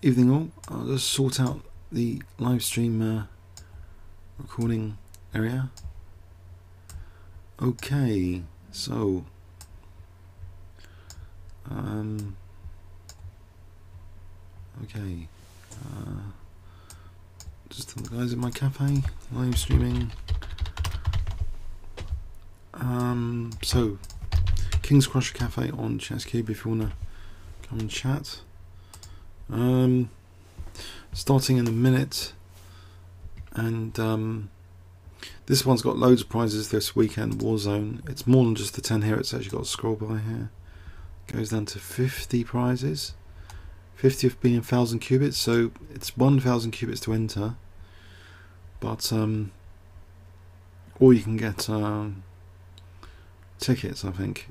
Evening all. I'll just sort out the live stream recording area. Okay, so okay, just tell the guys at my cafe live streaming. So King's Crusher Cafe on Chesscube if you wanna come and chat. Starting in a minute, and this one's got loads of prizes this weekend. Warzone. It's more than just the 10 here. It's actually got a scroll by here. Goes down to 50 prizes. 50 of being 1,000 qubits, so it's 1,000 qubits to enter. But or you can get tickets, I think.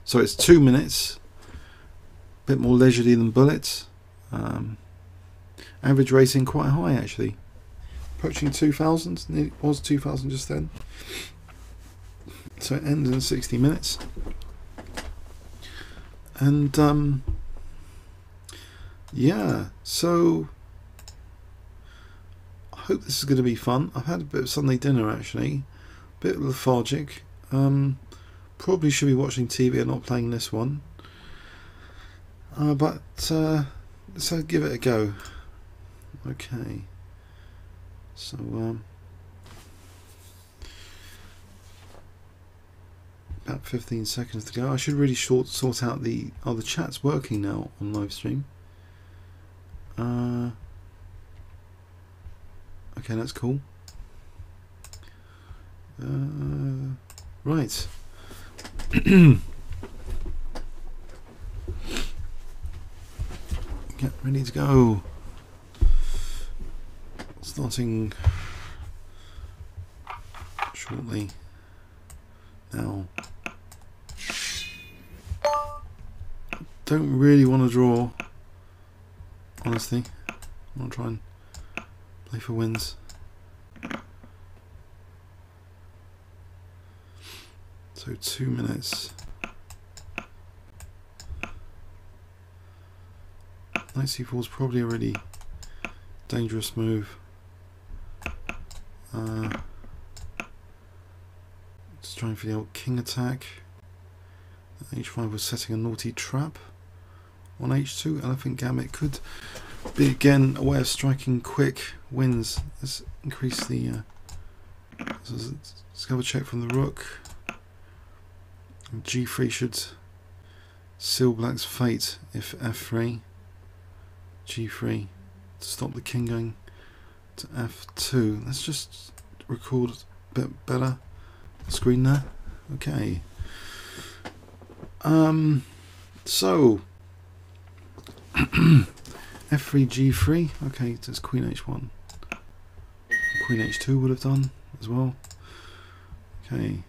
So it's 2 minutes. Bit more leisurely than bullets. Average rating quite high actually, approaching 2,000. It was 2,000 just then. So it ends in 60 minutes, and yeah. So I hope this is going to be fun. I've had a bit of Sunday dinner actually, a bit lethargic. Probably should be watching TV and not playing this one. But let's give it a go. Okay, so about 15 seconds to go. I should really sort out the the chat's working now on live stream. Okay, that's cool. Right. Get ready to go. Starting shortly now. Don't really want to draw, honestly. I want to try and play for wins. So 2 minutes. Knight c4 is probably a really dangerous move. Just trying for the old king attack. H5 was setting a naughty trap on H2. Elephant Gambit could be again a way of striking quick wins. Let's increase the. So let's have a check from the rook. G3 should seal black's fate if F3. G3 to stop the king going to F2. Let's just record a bit better screen there. Okay. So F3 G3. Okay, it's Queen H1. Queen H2 would have done as well. Okay,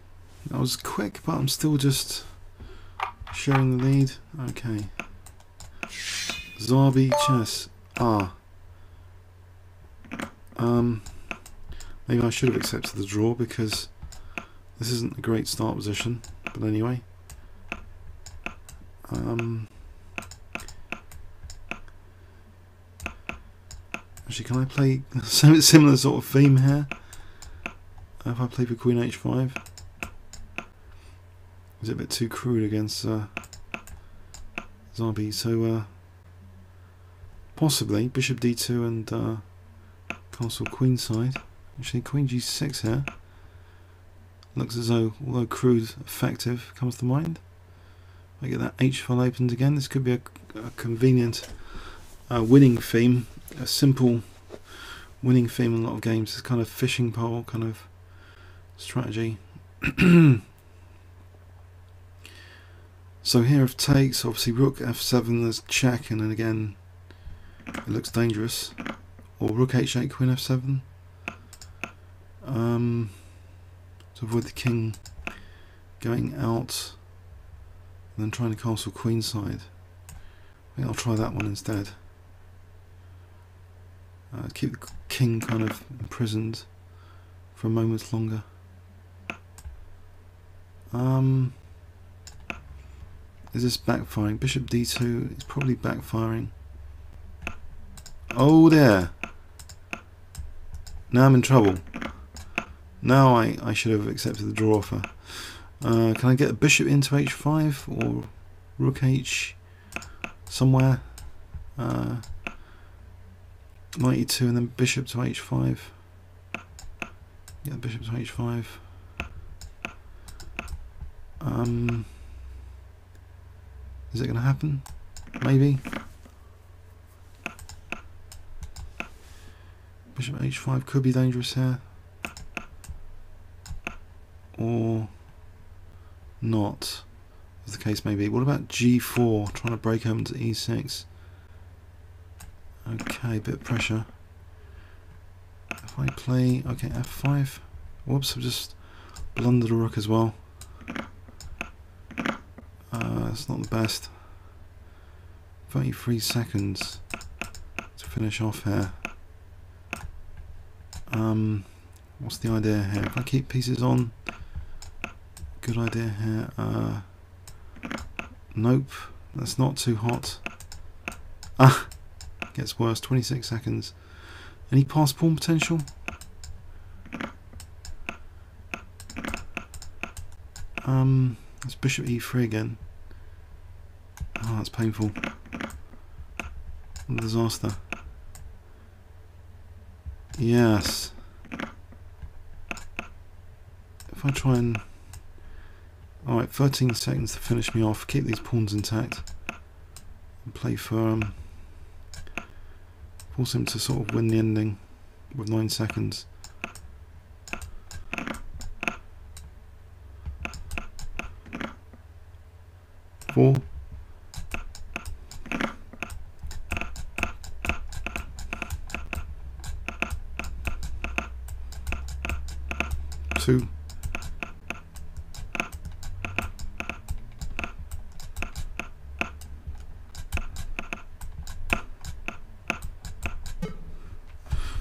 that was quick, but I'm still just sharing the lead. Okay. Zarbi chess. Maybe I should have accepted the draw because this isn't a great start position. But anyway. Actually, can I play some similar sort of theme here? If I play for Queen H5, is it a bit too crude against Zarbi? So possibly Bishop D2 and Castle Queenside. Actually, Queen G6 here looks as though, although crude, effective comes to mind. I get that H file opened again. This could be a convenient winning theme, a simple winning theme in a lot of games. This kind of fishing pole kind of strategy. So here if takes, obviously rook F7, there's check, and then again it looks dangerous. Or rook H8, Queen F7. To avoid the king going out and then trying to castle queenside. I think I'll try that one instead. Keep the king kind of imprisoned for a moment longer. Is this backfiring? Bishop D2 is probably backfiring. Oh there. Now I'm in trouble. Now I should have accepted the draw offer. Can I get a bishop into h5 or rook h somewhere? 92 and then bishop to h5. Yeah, bishop to h5. Is it going to happen? Maybe. Bishop h5 could be dangerous here. Or not, as the case may be. What about g4, trying to break home to e6? Okay, bit of pressure. If I play, okay, f5. Whoops, I've just blundered a rook as well. That's not the best. 33 seconds to finish off here. What's the idea here? If I keep pieces on, good idea here. Nope, that's not too hot. Gets worse. 26 seconds. Any pass pawn potential? It's bishop e3 again. Oh, that's painful. What a disaster. Yes. If I try and... Alright, 13 seconds to finish me off. Keep these pawns intact. And play firm. Force him to sort of win the ending with 9 seconds. Four. Two.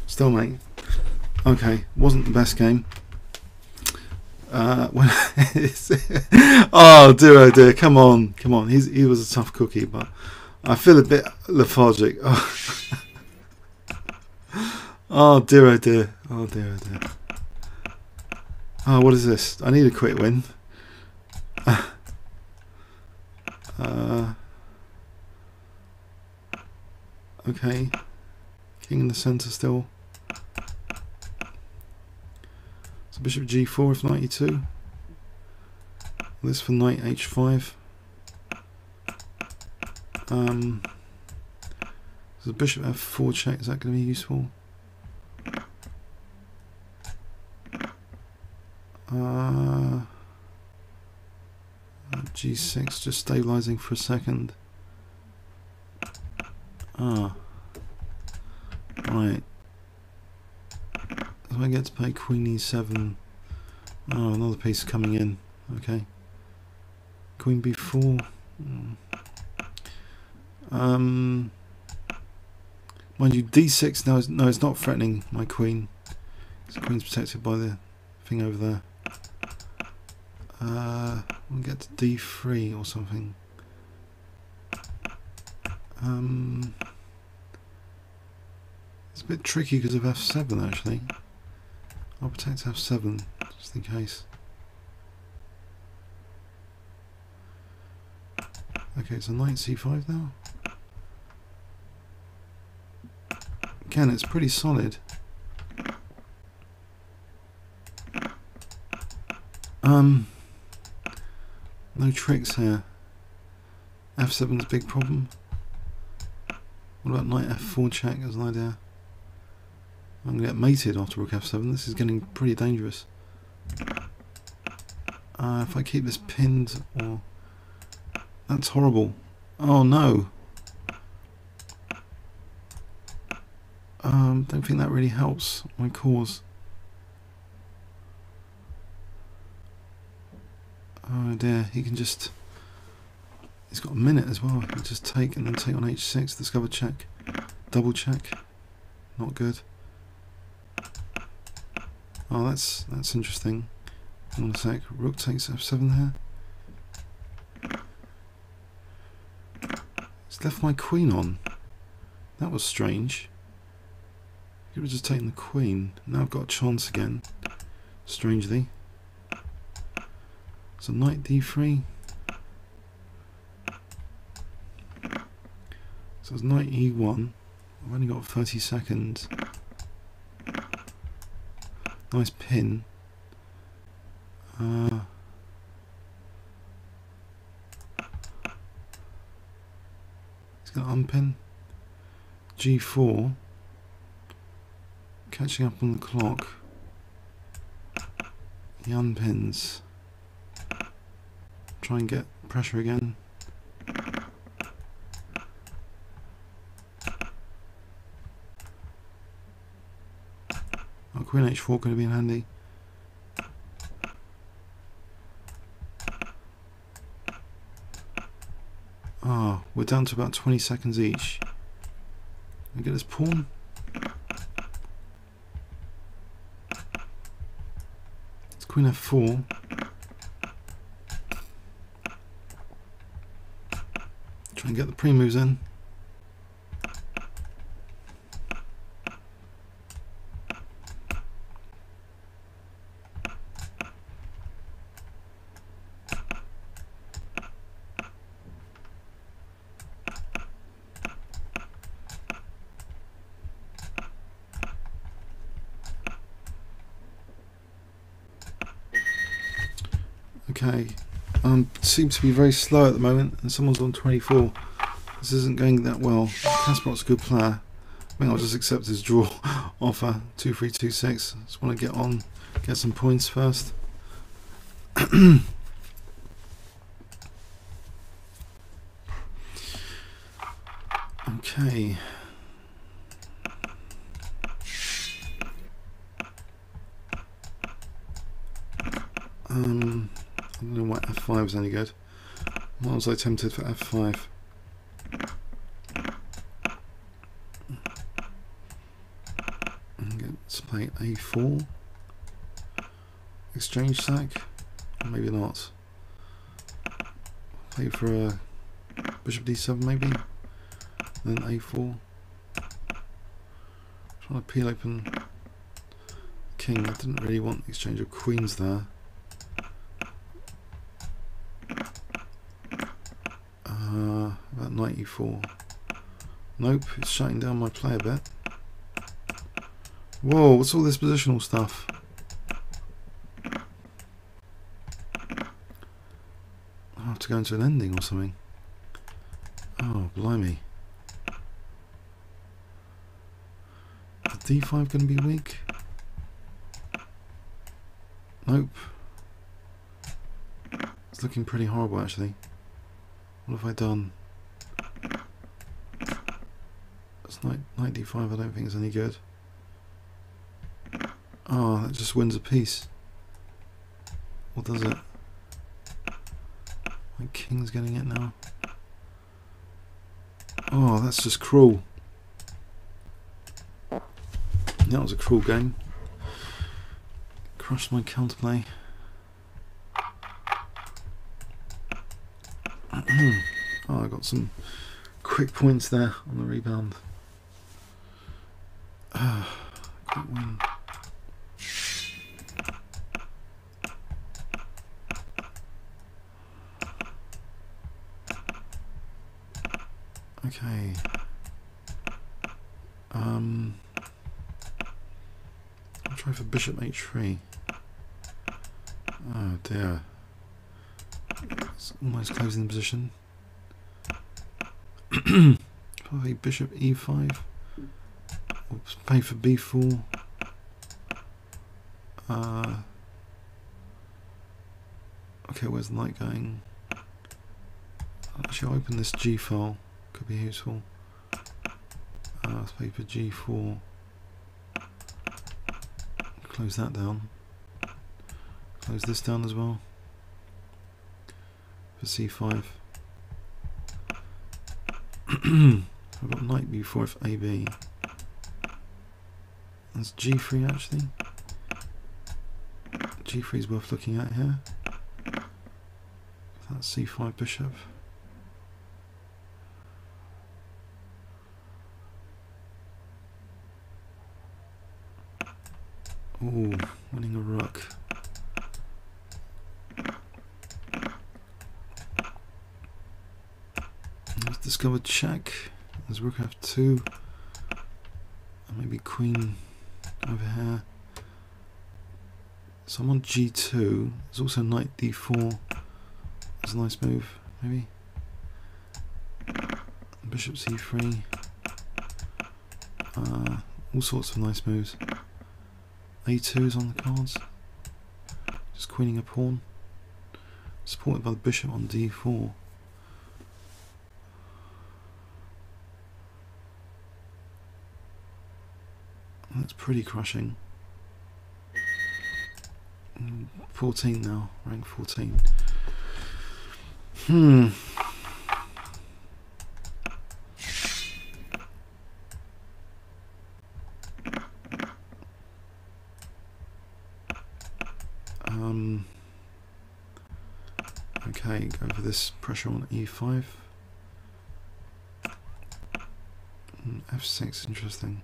Stalemate. Okay, wasn't the best game. Oh dear, come on. He was a tough cookie, but I feel a bit lethargic. Oh dear, oh dear. Oh, what is this? I need a quick win. Okay, king in the centre still. So bishop g4 if 92. This for knight h5. So bishop f4 check, is that going to be useful? G6, just stabilizing for a second. Right. So I get to play queen e7. Oh, another piece coming in. Okay. Queen b4. Mind you, d6 now is, no, it's not threatening my queen. The queen's protected by the thing over there. We'll get to d3 or something. It's a bit tricky because of f7 actually. I'll protect f7 just in case. Okay, so knight c5 now. Again, it's pretty solid. No tricks here. f7's a big problem. What about knight f4 check as an idea? I'm going to get mated after rook f7. This is getting pretty dangerous. If I keep this pinned, or... That's horrible. Oh no! Don't think that really helps my cause. Oh dear, he can just... He's got a minute as well. He can just take and then take on h6, discover check, double check. Not good. Oh, that's interesting. Hang on a sec. Rook takes f7 here. He's left my queen on. That was strange. He was just taking the queen. Now I've got a chance again. Strangely. So knight d3. So it's knight e1. I've only got 30 seconds. Nice pin. He's going to unpin. G4. Catching up on the clock. He unpins. Try and get pressure again. Oh, Queen H4 going to be in handy. Ah, we're down to about 20 seconds each. We get this pawn. It's Queen F4. Try and get the pre-moves in. Okay, seems to be very slow at the moment, and someone's on 24. This isn't going that well. Kasparov's a good player. I think I'll just accept his draw offer. 2-3-2-6. Just want to get on, get some points first. Okay. I don't know why F5 is any good. Why was I tempted for F5? Let's play A4. Exchange sack? Or maybe not. Play for a bishop D7 maybe. Then A4. Trying to peel open king. I didn't really want the exchange of queens there. About knight e4. Nope, it's shutting down my play a bit. Whoa, what's all this positional stuff? I have to go into an ending or something. Oh, blimey. Is D5 going to be weak? Nope. It's looking pretty horrible actually. What have I done? It's knight d5, I don't think it's any good. Oh, that just wins a piece. Or does it? My king's getting it now. Oh, that's just cruel. That was a cruel game. Crushed my counterplay. Oh, I got some quick points there on the rebound. Quick win. Okay. I'll try for bishop h3. Oh dear. It's almost closing the position. Probably bishop e5. Or play for b4. Okay, where's the knight going? Actually, I'll open this g file. Could be useful. Let's play for g4. Close that down. Close this down as well. For c5. I've got knight b4 if ab. That's g3 actually. g3 is worth looking at here. That's c5 bishop. Oh, winning a rook. Let's discover check. There's rook f2. And maybe queen over here. So I'm on g2. There's also knight d4. That's a nice move, maybe. Bishop c3. All sorts of nice moves. a2 is on the cards. Just queening a pawn. Supported by the bishop on d4. That's pretty crushing. 14 now, rank 14. Okay, go for this pressure on e5. f6, interesting.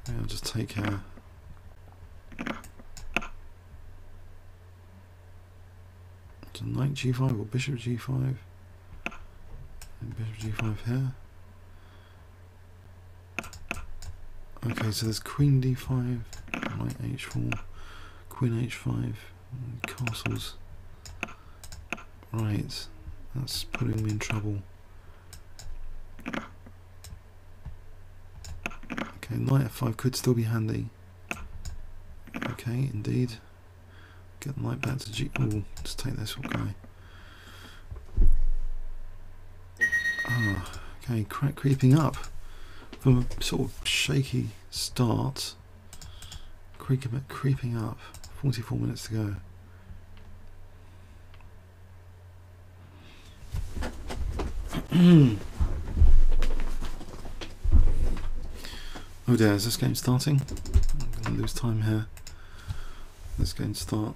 Yeah, I'll just take here. So knight g5 or bishop g5. And bishop g5 here. Okay, so there's queen d5, knight h4, queen h5, castles. Right, that's putting me in trouble. Okay, knight f5 could still be handy. Okay, indeed. Get the knight back to g. Oh, just take this guy. Ah, okay, creeping up. From a sort of shaky start, creeping up. 44 minutes to go. Oh dear, is this game starting? I'm going to lose time here. This game start.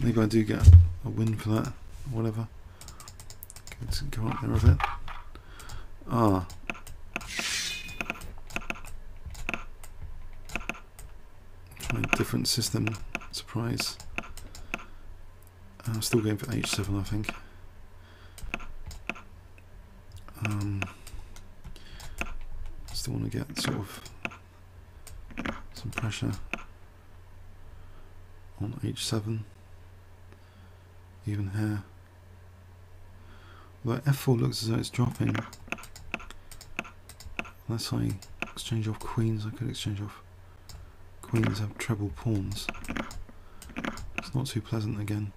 Maybe I do get a win for that, or whatever. Let's go up there a bit. Try a different system. Surprise. I'm still going for h7, I think. Still want to get sort of some pressure on h7, even here. Although f4 looks as though it's dropping. Unless I exchange off queens, I could exchange off queens, have treble pawns. It's not too pleasant again.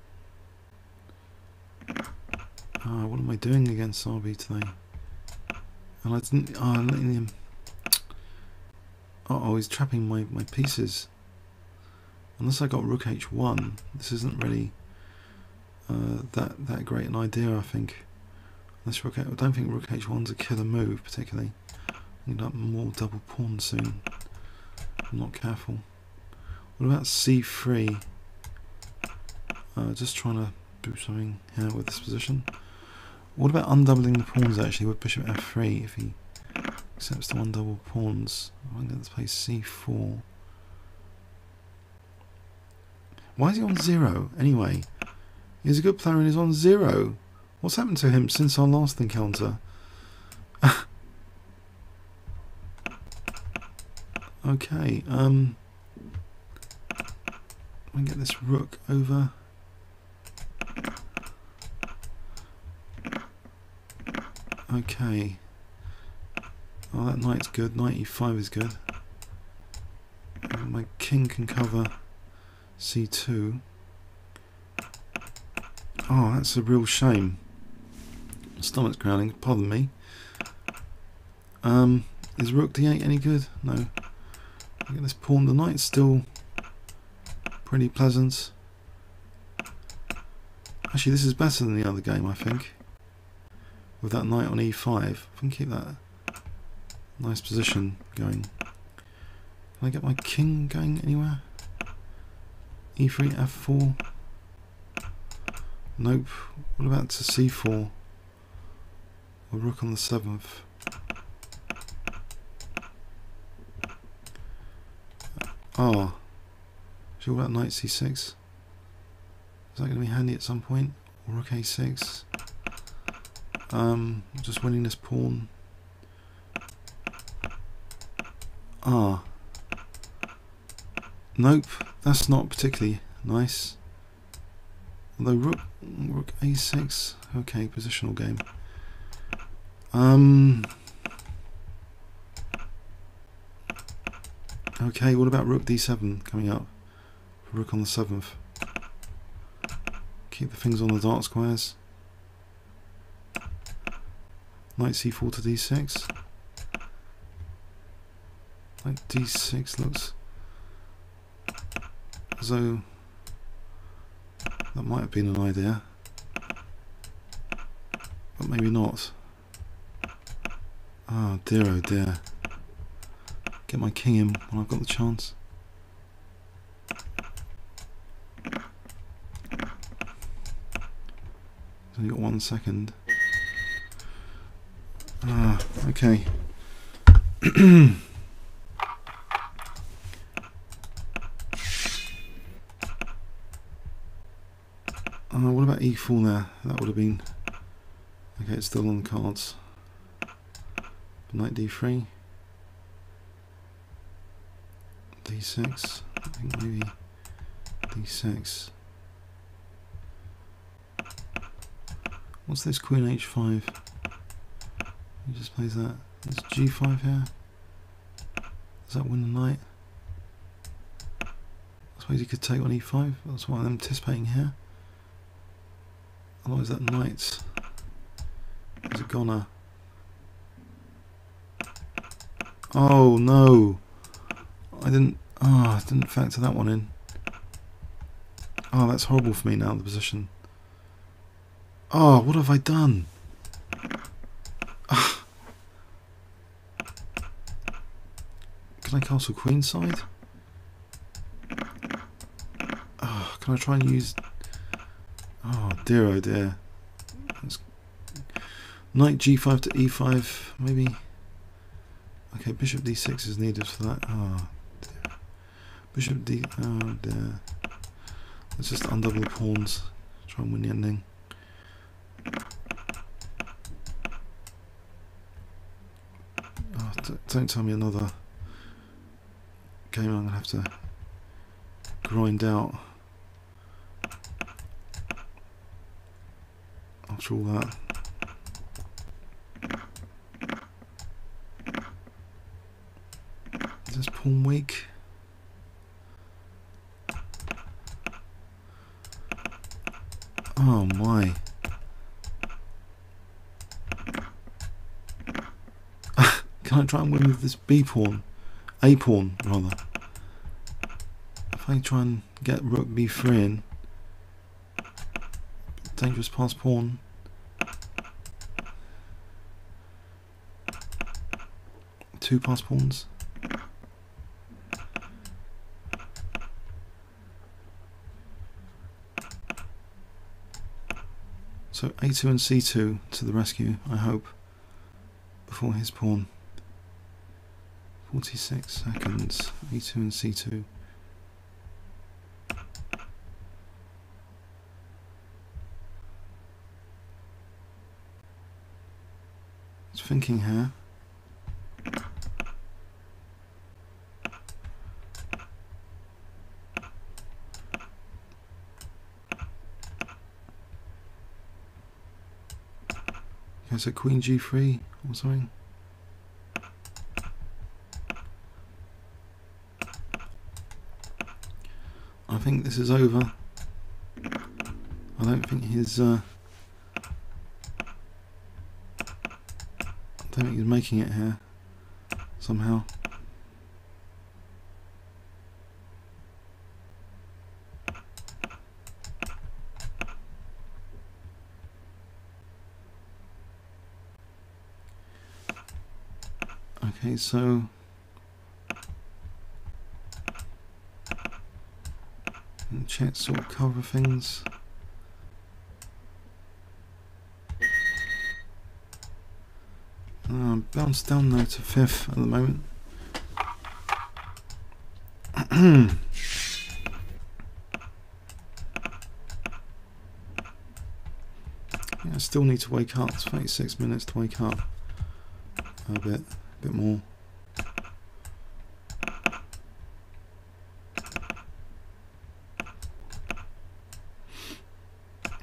What am I doing against RB today? And I didn't. I'm letting him. He's trapping my pieces. Unless I got rook h1, this isn't really that great an idea, I think. Unless I don't think rook h1's a killer move particularly. I need up more double pawns soon. I'm not careful. What about c3? Just trying to do something here with this position. What about undoubling the pawns actually with bishop f3 if he accepts the one double pawns? I'm going to play c4. Why is he on 0 anyway? He's a good player and he's on 0. What's happened to him since our last encounter? Okay, I get this rook over. Okay. Oh, that knight's good. Knight e5 is good. My king can cover c2. Oh, that's a real shame. My stomach's growling. Pardon me. Is rook d8 any good? No. I get this pawn. The knight's still pretty pleasant. Actually, this is better than the other game, I think. With that knight on e5, I can keep that nice position going. Can I get my king going anywhere? e3, f4. Nope. What about to c4? or rook on the 7th. Ah, sure about knight c6. Is that going to be handy at some point? Rook a6. Just winning this pawn. Ah. Nope, that's not particularly nice. Although rook a6. Okay, positional game. Okay, what about rook d7 coming up? Rook on the 7th. Keep the things on the dark squares. Knight c4 to d6. Knight d6 looks as though that might have been an idea, but maybe not. Oh dear, get my king in when I've got the chance. Only got 1 second. Ah, okay. What about e4 there? That would have been... Okay, it's still on the cards. Knight d3. d6. I think maybe d6. What's this? Queen h5. He just plays that. There's g5 here. Does that win the knight? I suppose he could take on e5. That's what I'm anticipating here. Otherwise that knight is a goner. Oh no! I didn't factor that one in. Oh, that's horrible for me now, the position. Oh, what have I done? Can I castle queenside? Oh, can I try and use... Oh dear, That's... Knight g5 to e5, maybe. Okay, bishop d6 is needed for that. Oh dear. Bishop d... Oh dear. Let's just undouble the pawns. Try and win the ending. Oh, don't tell me another game I'm going to have to grind out after all that. Is this pawn weak? Oh my. Can I try and win with this B pawn? A pawn, rather. If I try and get rook b3 in, dangerous pass pawn. Two pass pawns. So a2 and c2 to the rescue, I hope, before his pawn. 46 seconds, a2 and c2. It's thinking here. Okay, so queen g3 or something. I think this is over. I don't think his I don't think he's making it here somehow. Okay, so check sort of cover things. Bounced down now to 5th at the moment. Yeah, I still need to wake up. It's 36 minutes to wake up. A bit more.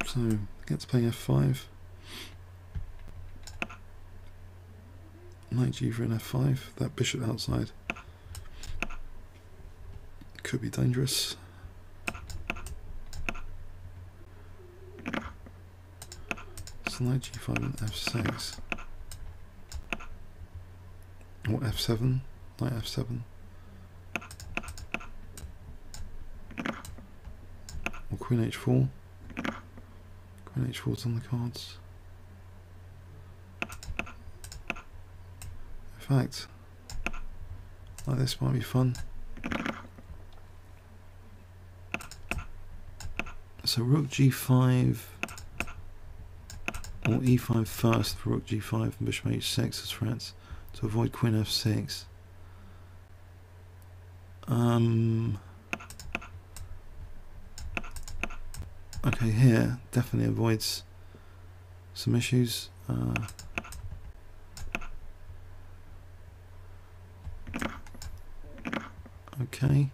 So get to play F5. Knight G4 and F5. That bishop outside could be dangerous. So Knight G5 and F6. Or F7. Knight F7. Or Queen H4. Queen H4's on the cards. In fact, like this might be fun. So Rook G5 or E5 first for Rook G5 and Bishop H6 as threats to avoid Queen F6. Okay, here definitely avoids some issues. Okay.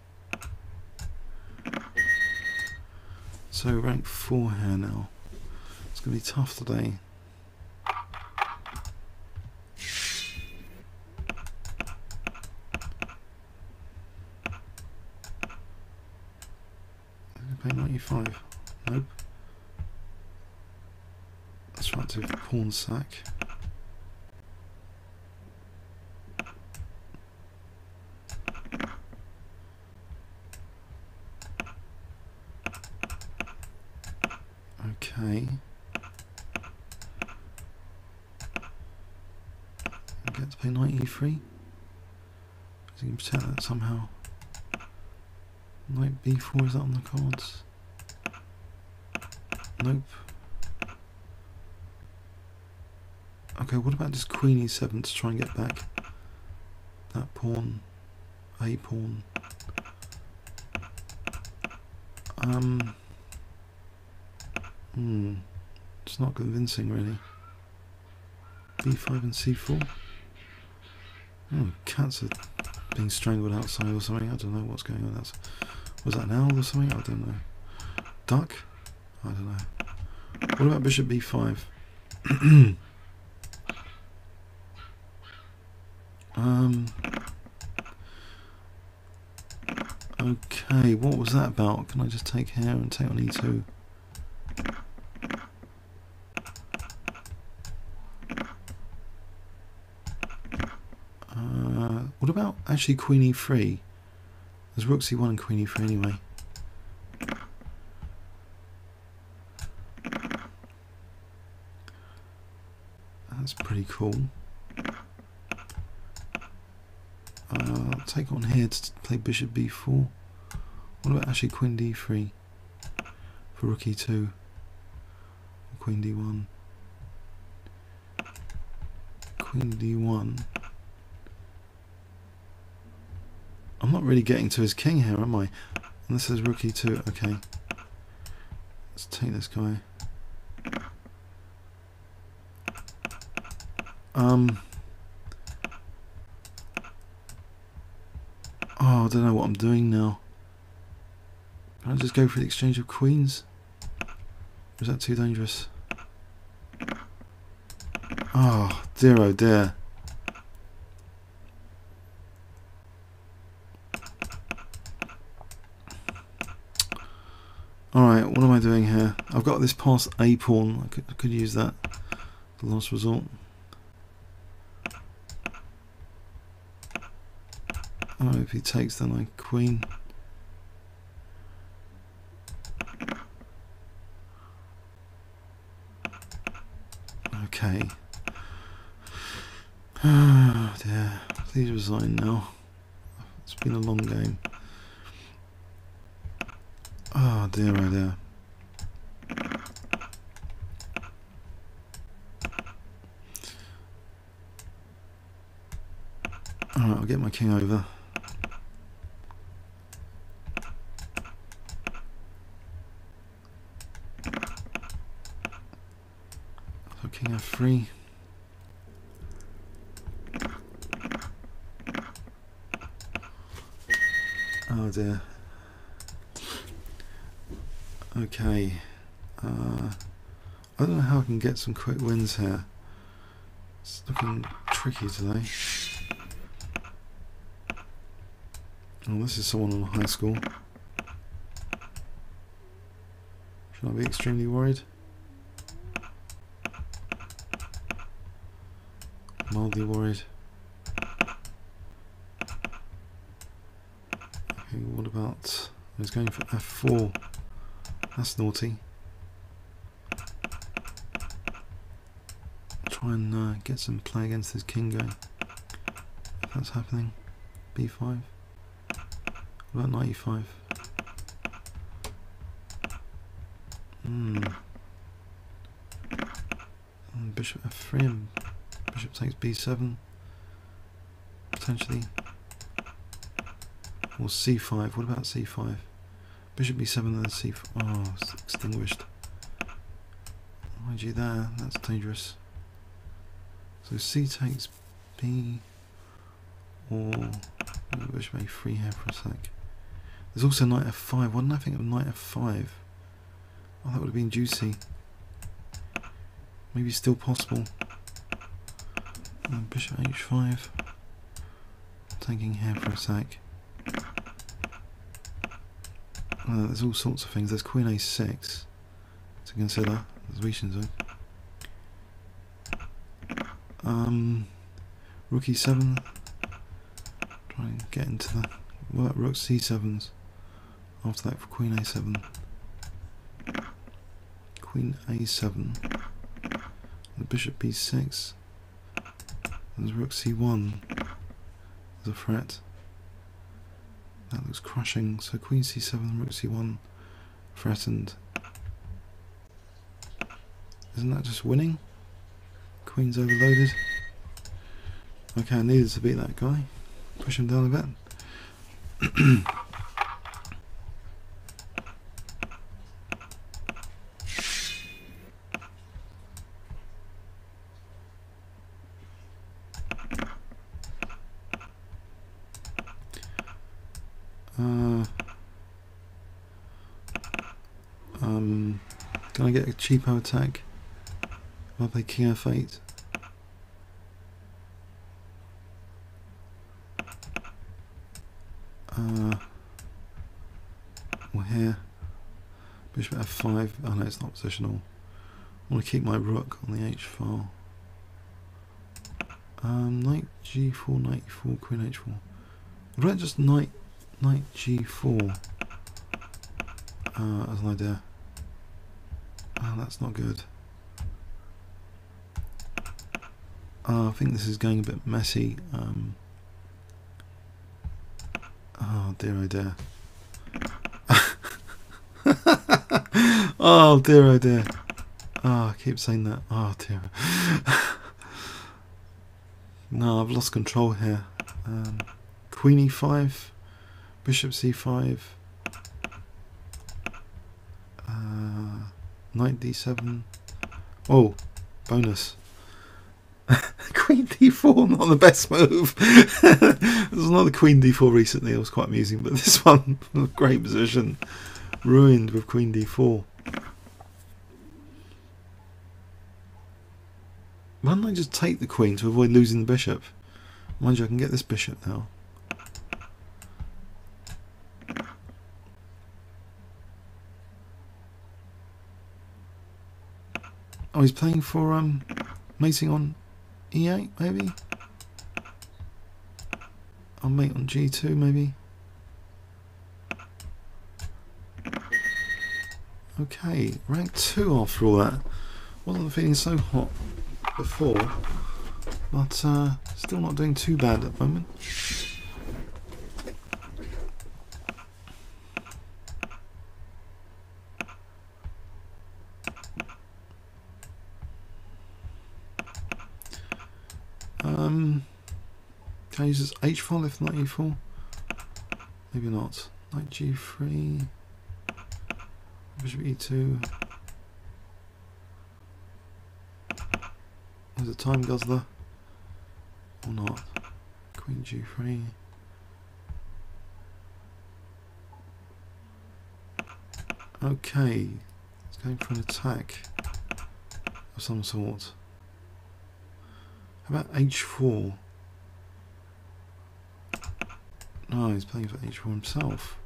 So rank 4 here now. It's going to be tough today. Play 95. Nope. Let's try to pawn sack. Okay. I get to play knight e3. So you can protect that somehow. Knight b4, is that on the cards? Nope. Okay, what about just queen e7 to try and get back that pawn, a pawn? It's not convincing really. b5 and c4. Oh, cats are being strangled outside or something. I don't know what's going on. Was that an owl or something? I don't know. Duck? I don't know. What about bishop b5? Okay, what was that about? Can I just take here and take on e2? What about actually queen e3? There's rook c1 and queen e3 anyway. That's pretty cool. I'll take on here to play bishop b4. What about actually queen d3 for rook e2? Queen d1. Queen d1. I'm not really getting to his king here, am I? And this is rook e2. Okay. Let's take this guy. Oh, I don't know what I'm doing now. Can I just go for the exchange of queens? Or is that too dangerous? Oh dear. Alright, what am I doing here? I've got this past a pawn. I could use that. The last resort. Oh, if he takes, then I queen. Okay. Oh dear. Please resign now. It's been a long game. Oh dear, oh dear. Alright, I'll get my king over. So king f3. Oh dear. Okay. I don't know how I can get some quick wins here. It's looking tricky today. Oh, this is someone on high school. Should I be extremely worried? Mildly worried. Okay, what about... I was going for f4. That's naughty. Try and get some play against this king going. If that's happening. b5. What about knight e5? And bishop f3 and bishop takes b7. Potentially. Or c5. What about c5? Bishop b7 and then c4. Oh, it's extinguished. IG there. That's dangerous. So c takes b, or bishop a3 here for a sec. There's also knight f5. Why didn't I think of knight f5? Oh, that would have been juicy. Maybe still possible. And bishop h5. Taking here for a sec. There's all sorts of things. There's queen a6 to consider. There's Weishen's rook e7. Try and get into the rook c7s. After that for queen a7. Queen a7. The bishop b6. There's rook c1. There's a threat. That looks crushing. So queen c7, rook c1 threatened. Isn't that just winning? Queen's overloaded. Okay, I needed to beat that guy. Push him down a bit. Can I get a cheapo attack? I'll play king f8. Or here. Bishop f5. Oh no, it's not positional. I want to keep my rook on the h file. Knight g4, knight e4, queen h4. What about just knight g4 as an idea? Oh, that's not good. I think this is going a bit messy. Oh dear, oh dear. Oh dear, oh dear. Oh, I keep saying that. Oh dear. No, I've lost control here. Queen e5, bishop c5, knight d7. Oh, bonus. Queen d4, not the best move. There's another queen d4 recently, it was quite amusing, but this one, great position. Ruined with queen d4. Why don't I just take the queen to avoid losing the bishop? Mind you, I can get this bishop now. Oh, he's playing for mating on e8, maybe? I'll mate on g2, maybe? Okay, rank 2 after all that. Wasn't feeling so hot before, but still not doing too bad at the moment. Can I use this h4 if not e4? Maybe not. Knight g3. Bishop e2. There's a time guzzler. Or not. Queen g3. Okay. It's going for an attack of some sort. How about h4? No, he's playing for h4 himself.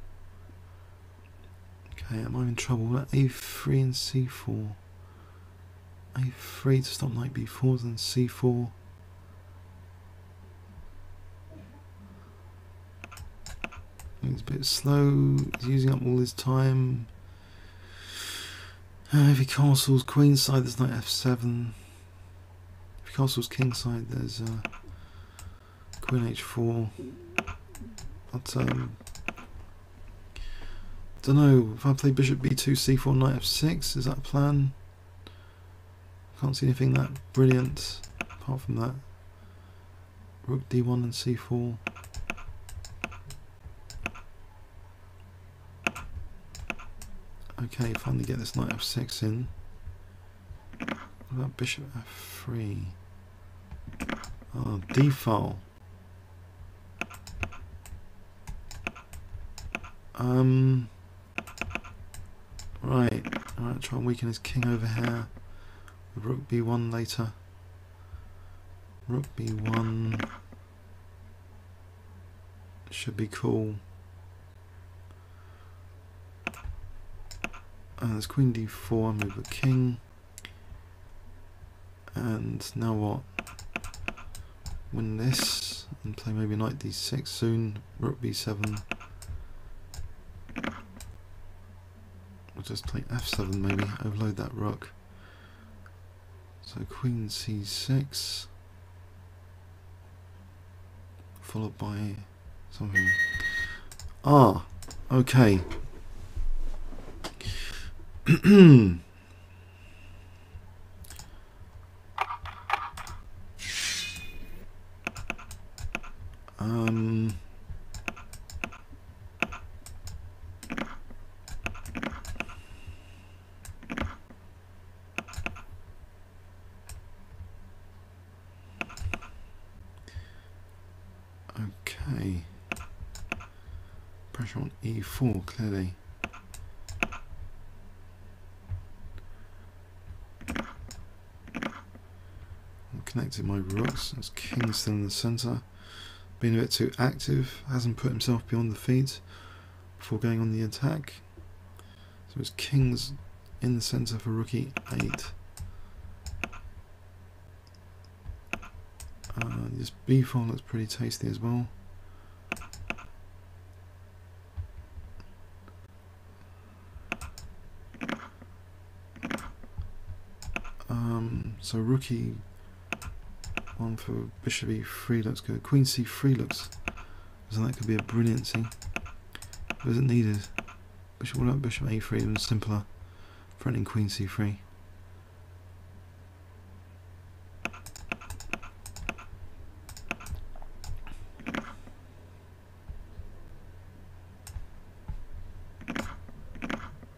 Okay, am I in trouble? A3 and c4. A3 to stop knight b4, then c4. He's a bit slow. He's using up all his time. If he castles queenside, there's knight f7. If he castles kingside, there's queen h4. But don't know. If I play bishop b2, c4, knight f6, is that a plan? Can't see anything that brilliant apart from that. Rook d1 and c4. Okay, finally get this knight f6 in. What about bishop f3? Oh, d-file. Right, alright, try and weaken his king over here. Rook b1 later. Rook b1 should be cool. And there's queen d4, I move the king. And now what? Win this and play maybe knight d6 soon. Rook b7. I'll just play f7 maybe, overload that rook. So queen c6 followed by something. Ah, okay. Okay. Pressure on e4 clearly. Connected my rooks. There's king still in the centre. Being a bit too active. Hasn't put himself beyond the feet before going on the attack. So his king's in the centre for rook e8. This b4 looks pretty tasty as well. So rook e1 for bishop e3 looks good. Queen c3 looks as though that could be a brilliancy. But is it needed? Bishop, what about bishop a3? Even simpler. Threatening queen c3.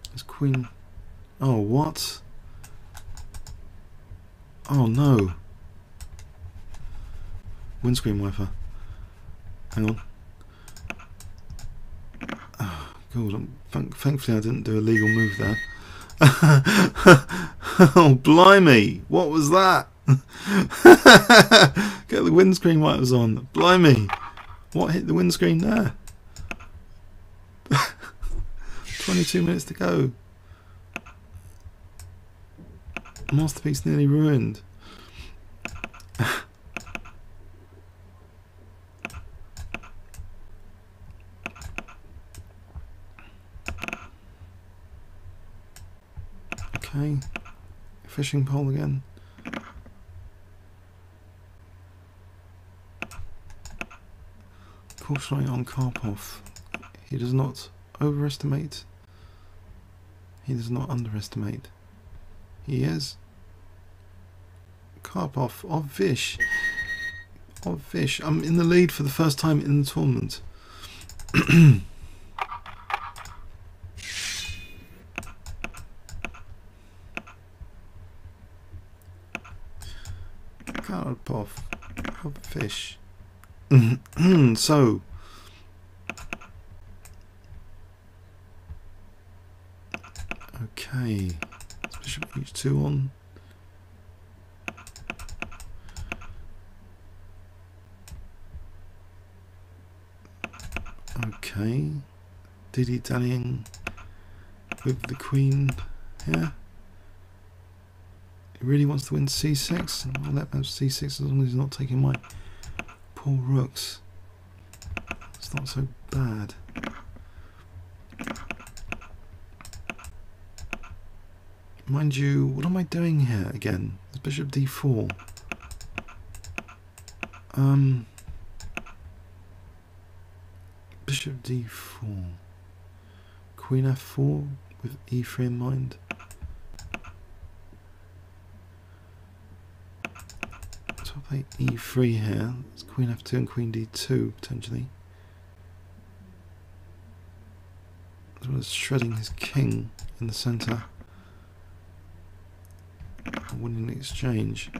There's queen. Oh, what? Oh no. Windscreen wiper. Hang on. Oh, God. Thankfully I didn't do a legal move there. Oh, blimey. What was that? Get the windscreen wipers on. Blimey. What hit the windscreen there? 22 minutes to go. Masterpiece nearly ruined. Okay, fishing pole again. Cautionary on Karpov. He does not overestimate. He does not underestimate. He is Karpov of Vish. What a fish. I'm in the lead for the first time in the tournament. Carpoff. What a fish. So. Okay. Let's bishop h2 on. Okay, dilly-dallying with the queen here. He really wants to win c6. I'll let him have c6 as long as he's not taking my poor rooks. It's not so bad. Mind you, what am I doing here again? It's bishop d4. Bishop d4, queen f4 with e3 in mind. So I'll play e3 here. It's queen f2 and queen d2 potentially. As well as shredding his king in the centre. Winning the exchange.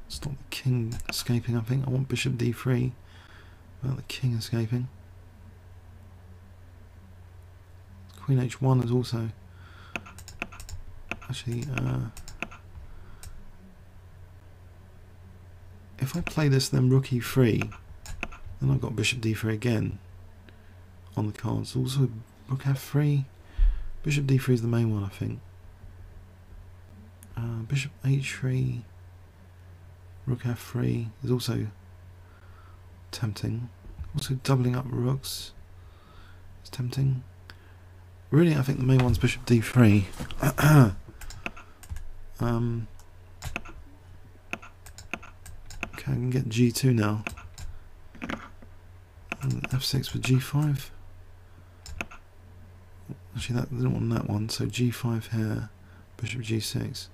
Stop the king escaping, I think. I want bishop d3 without the king escaping. Queen h1 is also actually if I play this then rook e3, then I've got bishop d3 again on the cards. Also rook f3. Bishop d3 is the main one, I think. Bishop h3, rook f3 is also tempting. Also doubling up rooks is tempting. Really, I think the main one's bishop d3. Okay, I can get g2 now. And f6 for g5. Actually, that I didn't want that one, so g5 here, bishop g6.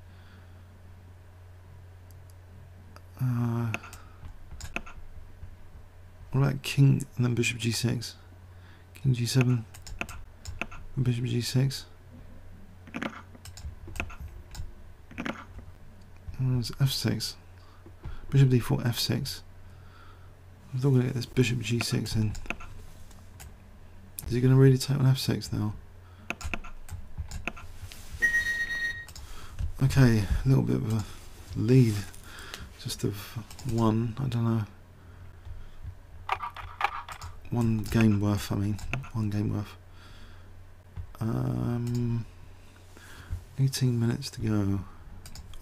What about king and then bishop g6? King g7 and bishop g6. And there's f6. Bishop d4, f6. I'm still going to get this bishop g6 in. Is he going to really take on f6 now? Okay, a little bit of a lead. Just of one, I don't know. One game worth, I mean. One game worth. 18 minutes to go.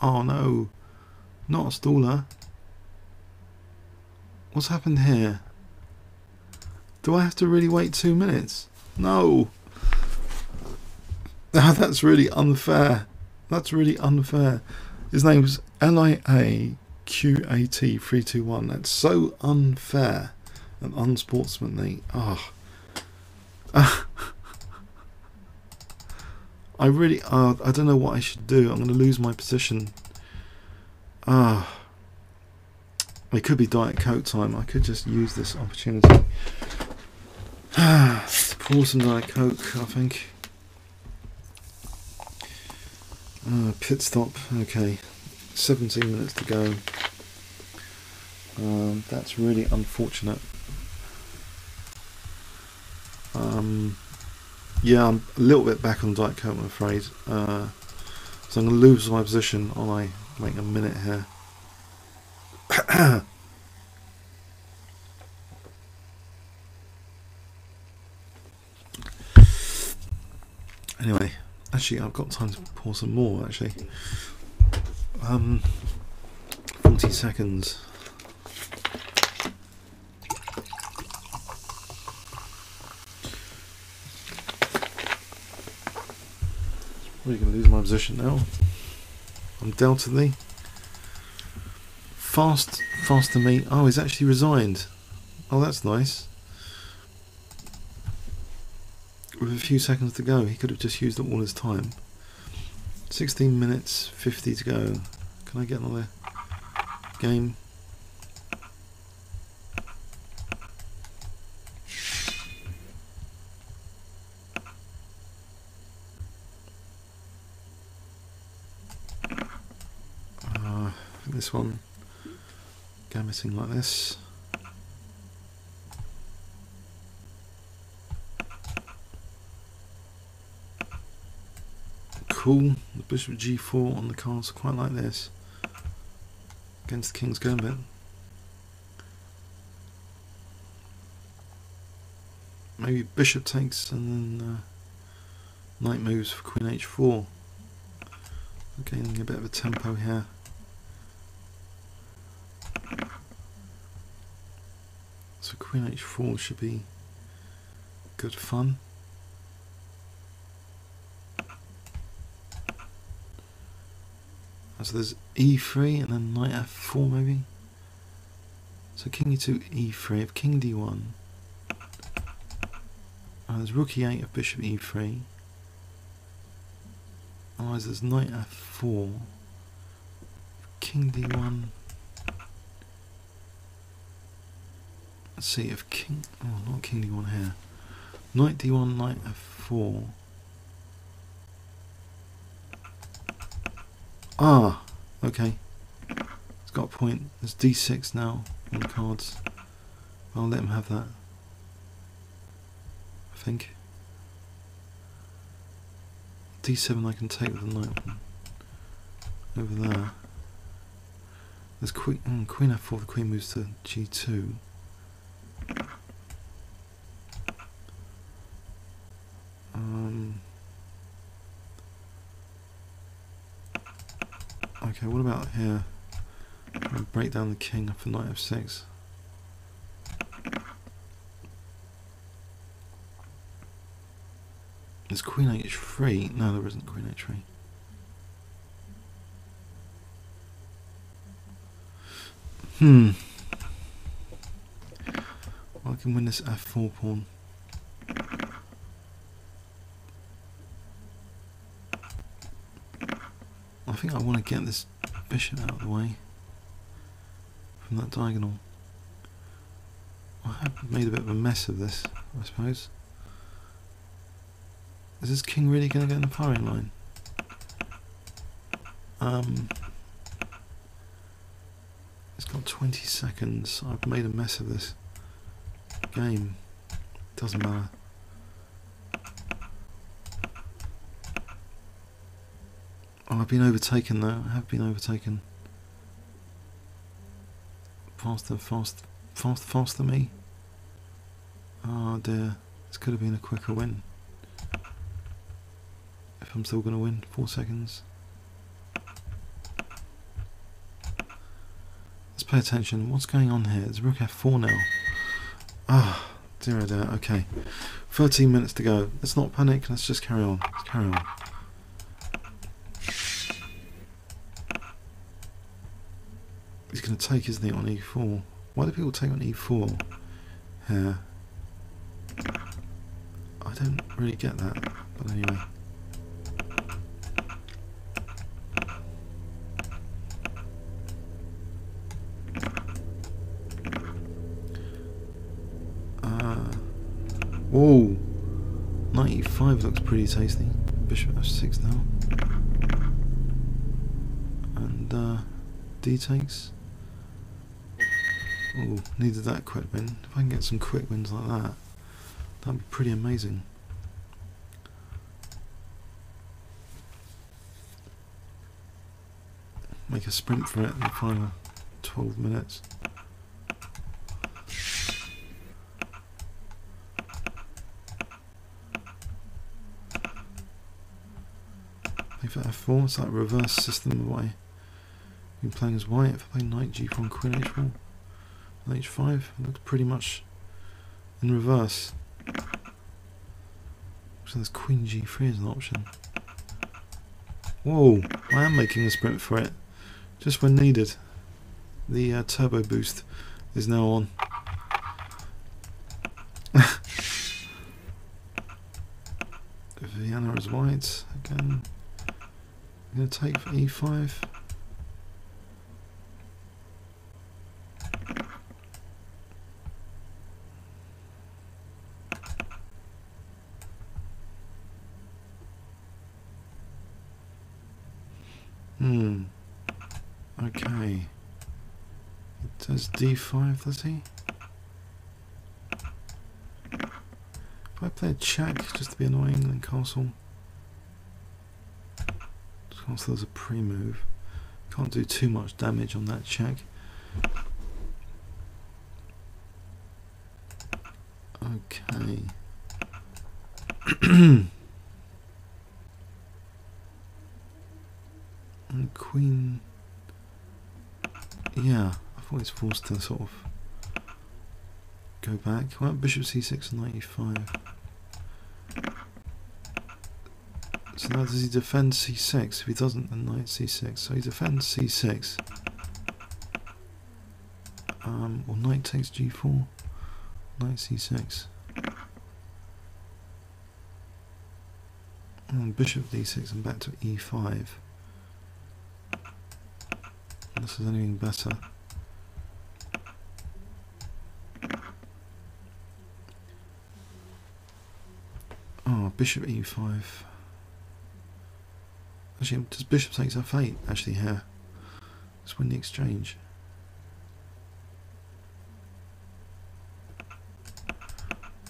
Oh no! Not a staller. What's happened here? Do I have to really wait 2 minutes? No! That's really unfair. That's really unfair. His name's LIAQAT321. That's so unfair and unsportsmanly. Oh. I really, I don't know what I should do. I'm going to lose my position. It could be Diet Coke time. I could just use this opportunity to pour some Diet Coke, I think. Pit stop. Okay, 17 minutes to go. That's really unfortunate. Yeah, I'm a little bit back on Diet Coke, I'm afraid. So I'm going to lose my position on like a minute here. Anyway, actually I've got time to pour some more actually. 40 seconds. Probably going to lose my position now. I'm doubtedly. Faster me. Oh, he's actually resigned. Oh, that's nice. With a few seconds to go, he could have just used up all his time. 16 minutes, 50 to go. Can I get another game? This one, gammeting like this. Cool. The bishop g4 on the cards, quite like this. Against the king's gambit. Maybe bishop takes and then knight moves for queen h4. Gaining a bit of a tempo here. So queen h4 should be good fun. So there's e3 and then knight f4 maybe. So king e2, e3, if king d1. There's rook e8 of bishop e3. Otherwise there's knight f4. King d1. Let's see if king, oh not king d1 here. Knight d1, knight f4. Ah, okay. It's got a point. There's d6 now on the cards. I'll let him have that, I think. d7 I can take with the knight over there. There's queen f4, the queen moves to g2. Okay, what about here? I'll break down the king for knight f6. There's queen h3. No, there isn't queen h3. Well, I can win this f4 pawn. I think I want to get this bishop out of the way from that diagonal. I have made a bit of a mess of this, I suppose. Is this king really going to get in the firing line? It's got 20 seconds. I've made a mess of this game. Doesn't matter. Oh, I've been overtaken though. I have been overtaken. Faster me. Oh dear. This could have been a quicker win. If I'm still going to win. 4 seconds. Let's pay attention. What's going on here? It's rook f4 now. Ah, dear oh dear. Okay. 13 minutes to go. Let's not panic. Let's just carry on. Let's carry on. He's going to take, isn't he, on e4? Why do people take on e4 here? I don't really get that, but anyway. Whoa! Knight e5 looks pretty tasty. Bishop f6 now. And d takes. Oh, needed that quick win. If I can get some quick wins like that, that'd be pretty amazing. Make a sprint for it in the final 12 minutes. Play for f4, it's like a reverse system of what I've been playing as white. If I play knight g4 queen h4 and h5, it looks pretty much in reverse. So there's queen g3 as an option. Whoa, I am making a sprint for it, just when needed. The turbo boost is now on. Vienna is white again. I'm going to take for e5. Okay. It does d5, does he? If I play a check just to be annoying, then castle. Castle's a pre-move. Can't do too much damage on that check. Okay. And queen. Yeah, I thought he's forced to sort of go back. Well, bishop c6 and 95. So now does he defend c6? If he doesn't, then knight c6. So he defends c6. Or knight takes g4. Knight c6. And bishop d6 and back to e5. Unless there's anything better. Oh, bishop e5. Actually, does bishop takes f8 actually here? Let's win the exchange.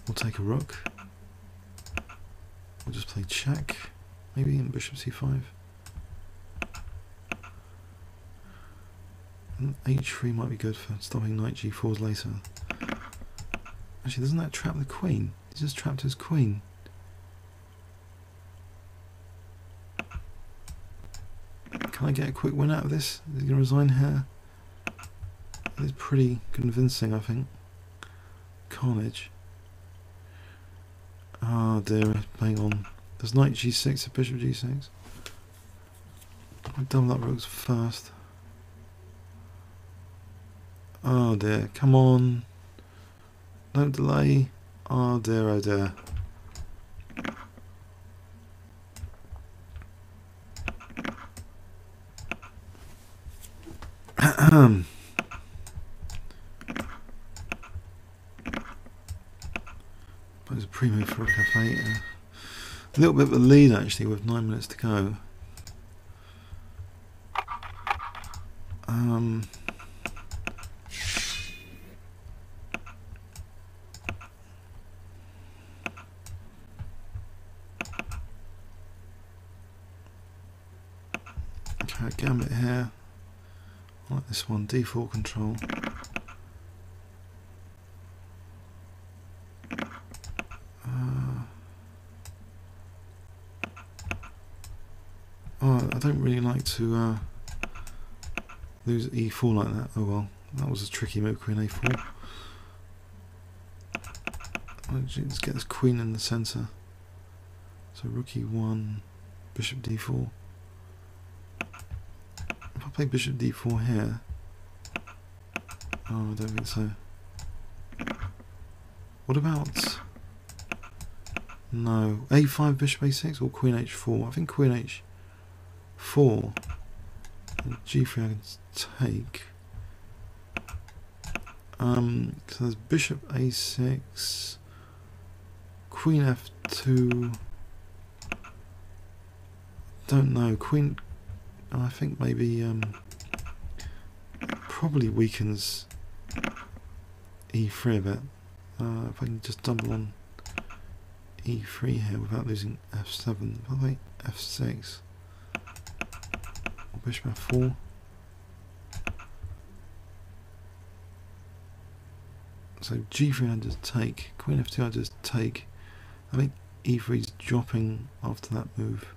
We'll take a rook. We'll just play check, maybe, in bishop c5. And h3 might be good for stopping knight g4s later. Actually, doesn't that trap the queen? He's just trapped his queen. Can I get a quick win out of this? Is he going to resign here? It's pretty convincing, I think. Carnage. Oh dear, playing on. There's knight g6 to bishop g6. I'll double up rooks first. Oh dear, come on. Don't delay. Oh dear, oh dear. There's a pre-move for rook f8. A little bit of a lead actually with 9 minutes to go. Okay, gambit here. I like this one, d4 control. Oh, I don't really like to lose e4 like that. Oh well, that was a tricky move, queen a4. Let's get this queen in the centre. So rook e1, bishop d4. If I play bishop d4 here, oh, I don't think so. What about, no, a5, bishop a6, or queen h4? I think queen h4 and g3 I can take. So there's bishop a6, queen f2. Don't know. Queen. I think maybe probably weakens e3 a bit. If I can just double on e3 here without losing f7. If I play f6 or bishop f4. So g3 I just take, queen f2 I just take. I think e3 is dropping after that move.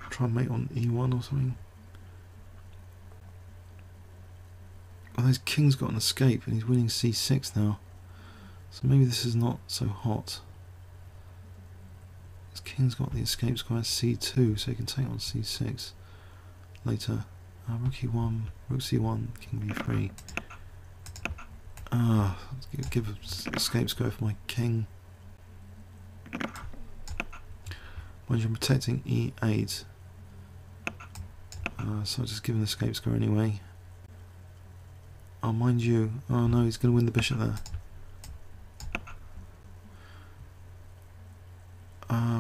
Try and mate on e1 or something. Well, his king's got an escape and he's winning c6 now. So maybe this is not so hot. His king's got the escape square c2, so he can take on c6 later. Rook e1, rook c1, king b3. Let's give an escape square for my king. Mind you, I'm protecting e8. So I'll just give an escape square anyway. Oh, mind you. Oh no, he's going to win the bishop there.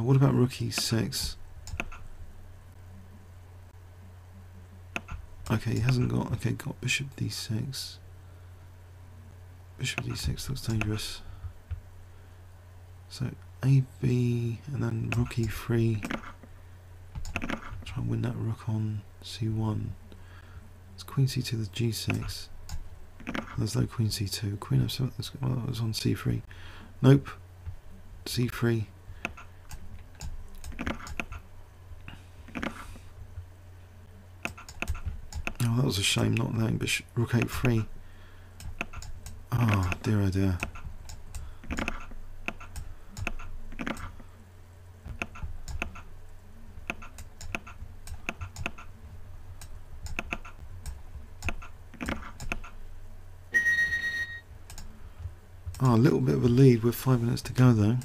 what about rook e6? Okay, he hasn't got... Okay, got bishop d6. Bishop d6 looks dangerous. So a, b, and then rook e3. Try and win that rook on c1. It's queen c2 to g6. There's no queen c2. Queen f7. Well, that was on c3. Nope. c3. Oh, that was a shame not letting bishop rook a3. Oh dear, oh dear. Oh, a little bit of a lead with 5 minutes to go though.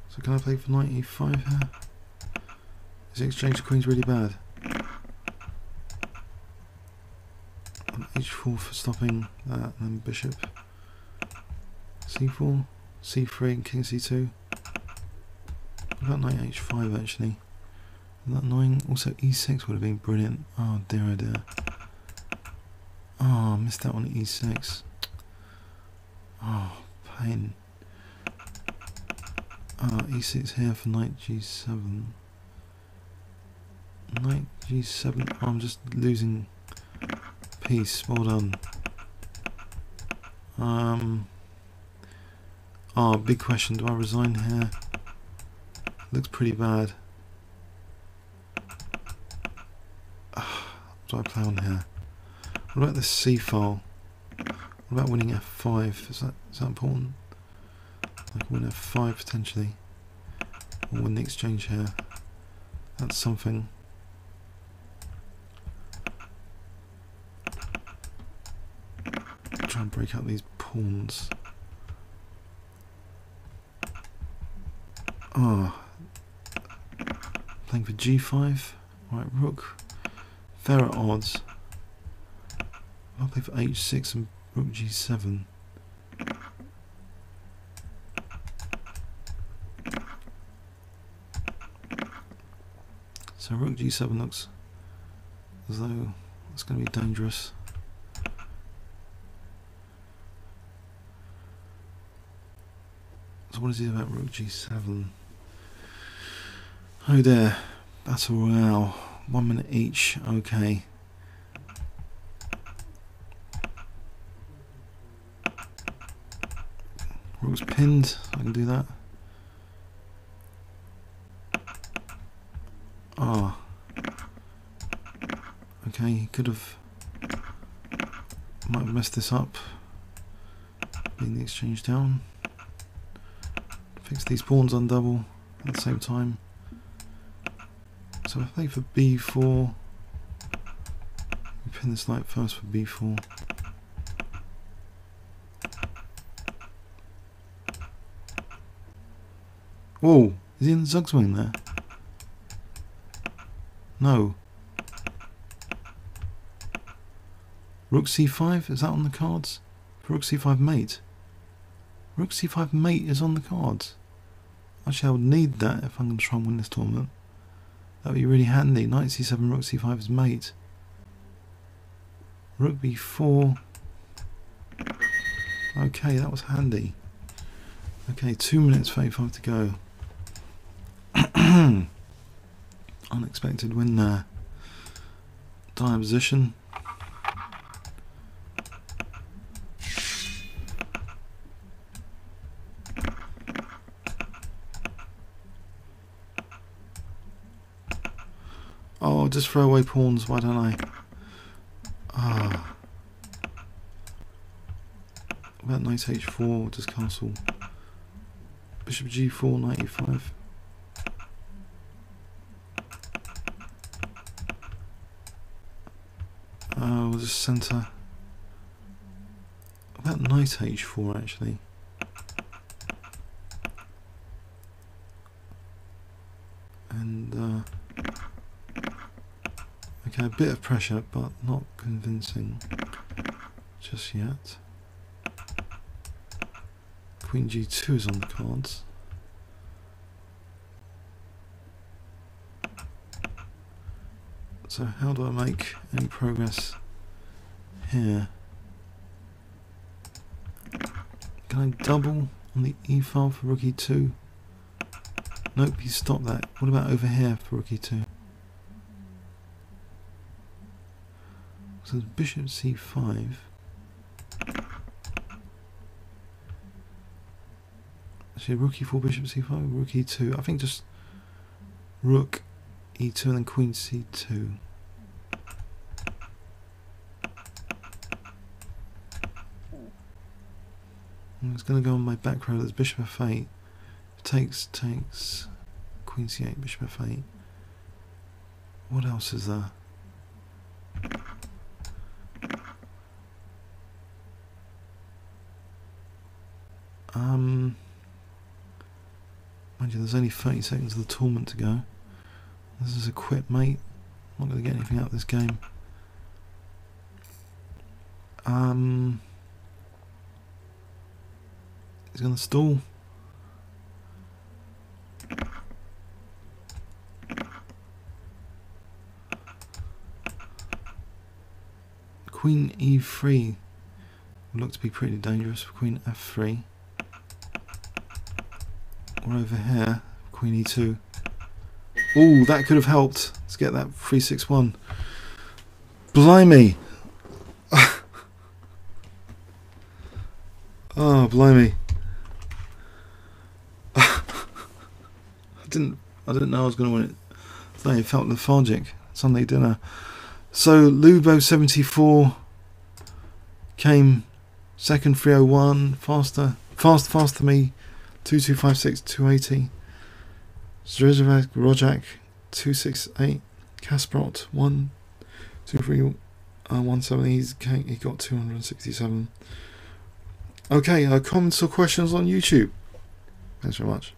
So can I play for knight e5 here? Is the exchange of queens really bad? H4 for stopping that, and then bishop c4, c3 and king c2. What about knight h5 actually? Is that annoying? Also e6 would have been brilliant. Oh dear, oh dear. Oh, I missed that one at e6. Oh, pain. E6 here for knight g7. Knight g7. Oh, I'm just losing piece. Well done. Oh, big question. Do I resign here? Looks pretty bad. What do I play on here? What about this c file? What about winning f5? Is that important? I can win f5 potentially, or win the exchange here. That's something. Try and break up these pawns. Oh, playing for g5. Right, rook. Fair at odds. I'll play for h6 and rook g7. So rook g7 looks as though it's going to be dangerous. So what is it about rook g7? Oh dear, battle royale. 1 minute each. Okay. Rook's pinned. I can do that. Ah. Okay, he could have. Might have messed this up. Bring the exchange down. Fix these pawns on double at the same time. So I play for b4. We pin this knight first for b4. Whoa, is he in the Zugzwang there? No. Rook c5, is that on the cards? For rook c5 mate. Rook c5 mate is on the cards. Actually I would need that if I'm going to try and win this tournament. That'd be really handy. Knight c7, rook c5 is mate. Rook b4. Okay, that was handy. Okay, 2 minutes 35 to go. Unexpected win there. Dire position. Oh, just throw away pawns, why don't I? Ah. About knight h4, just castle. Bishop g4, knight e5. We'll just centre. About knight h4 actually. And Okay, a bit of pressure, but not convincing just yet. Queen G2 is on the cards. So how do I make any progress here? Can I double on the E file for rook E2? Nope, you stopped that. What about over here for rook E2? So bishop C5. Actually, rook E4, bishop C5, rook E2. I think just rook E2 and then queen C2. It's going to go on my back row. There's bishop F8. Takes, queen C8, bishop F8. What else is there? Mind you, there's only 30 seconds of the tournament to go. This is a quit, mate. I'm not going to get anything out of this game. He's going to stall. Queen E3 would look to be pretty dangerous for queen F3. Or over here, queen E2. Oh, that could have helped. Let's get that 3-6-1. Blimey! Oh, blimey! I didn't know I was going to win it. I felt lethargic. Sunday dinner. So Lubo 74 came second, 301, faster me, 2256, 280. Zrizovek, Rojak 268, Kasparov 123, 170. He got 267. Okay, comments or questions on YouTube? Thanks very much.